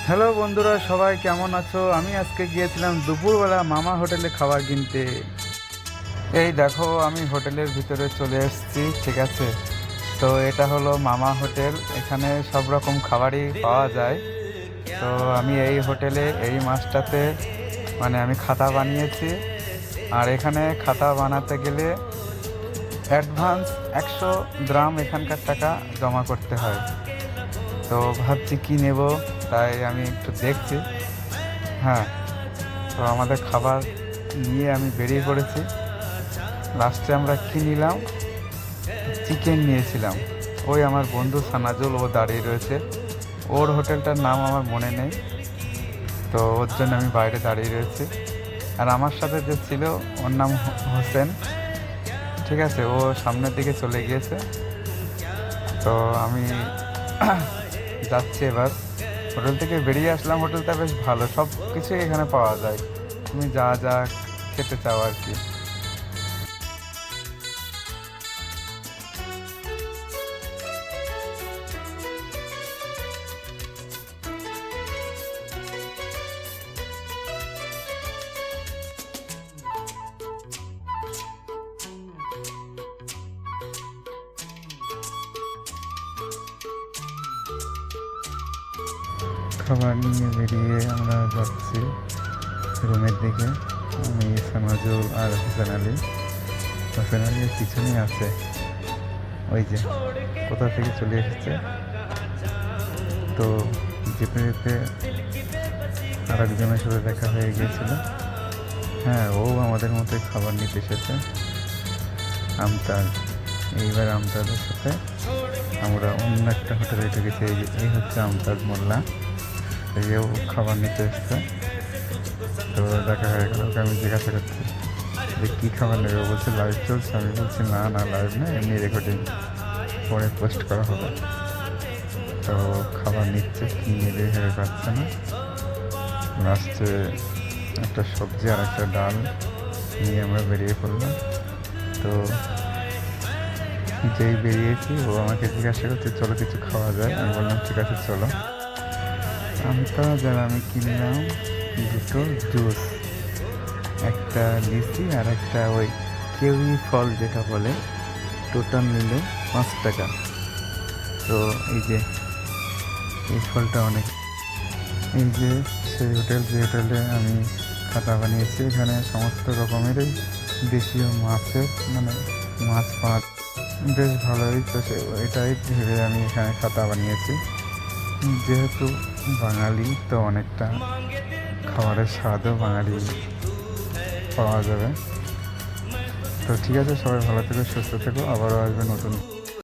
Hello বন্ধুরা, সবাই কেমন আছো? আমি আজকে গিয়েছিলাম দুপুরবেলা মামা হোটেলে খাবার কিনতে। এই দেখো, আমি হোটেলের ভিতরে চলে এসেছি, ঠিক আছে? তো এটা হলো মামা হোটেল, এখানে সব রকম খাবারই পাওয়া যায়। তো আমি এই হোটেলে এই মাসটাতে আমি খাতা বানিয়েছি। আর এখানে খাতা বানাতে গেলে অ্যাডভান্স 100 গ্রাম এখানকার টাকা জমা করতে হয়। তো ভাবছি কি নেব, তাই আমি একটু দেখছি। হ্যাঁ, তো আমাদের খাবার নিয়ে আমি বেরিয়ে পড়েছি। লাস্টে আমরা কি নিলাম, চিকেন নিয়েছিলাম। ওই আমার বন্ধু সানাজুল, ও দাঁড়িয়ে রয়েছে। ওর হোটেলটার নাম আমার মনে নেই, তো ওর জন্য আমি বাইরে দাঁড়িয়ে রয়েছি। আর আমার সাথে যে ছিল, ওর নাম হোসেন, ঠিক আছে? ও সামনের দিকে চলে গিয়েছে। তো আমি যাচ্ছি এবার। হোটেল থেকে বেরিয়ে আসলাম, হোটেলটা বেশ ভালো, সব কিছুই এখানে পাওয়া যায়, তুমি যা যা খেতে চাও আর কি। খাবার নিয়ে বেরিয়ে আমরা যাচ্ছি রুমের দিকে। আমি সানাজুল আর হোসেন আলীর পিছনেই আছে, ওই যে কোথা থেকে চলে এসেছে। তো যেতে যেতে আর একজনের সাথে দেখা হয়ে গিয়েছিল। হ্যাঁ, ও আমাদের মতোই খাবার নিতে এসেছে, আমতাজ। এইবার আমতাজের সাথে আমরা অন্য একটা হোটেলে ঢুকেছি। এই হচ্ছে আমতাজ মোল্লা, এও খাবার নিতে এসছে। তো দেখা হয়ে গেল, ওকে আমি জিজ্ঞাসা করছি যে কী খাবার নেবে। ও বলছে লাইভ চলছে। আমি বলছি না না, লাইভ না, এমনি রেকর্ডিং, পরে পোস্ট করা হবে। তো খাবার নিচ্ছে, কী নেবে ভেবে পাচ্ছে না। লাস্টে একটা সবজি আর একটা ডাল নিয়ে আমরা বেরিয়ে পড়লাম। তো যেই বেরিয়েছি, ও আমাকে জিজ্ঞাসা করছে চলো কিছু খাওয়া যায়। আমি বললাম ঠিক আছে চলো। আমি কিনলাম দুটো জুস, একটা লিচি আর একটা ওই কিউই ফল যেটা বলে। টোটাল নিল 5 টাকা। তো এই যে এই ফলটা অনেক। এই যে সেই হোটেল, যে হোটেলে আমি খাতা বানিয়েছি, এখানে সমস্ত রকমেরই দেশীয় মাছের মাছ পাওয়া বেশ ভালোই। তো এটাই ভেবে আমি এখানে খাতা বানিয়েছি। যেহেতু বাঙালি, তো অনেকটা খাবারের স্বাদও বাঙালি পাওয়া যাবে। তো ঠিক আছে, সবাই ভালো থেকো, সুস্থ থেকো, আবারও আসবে নতুন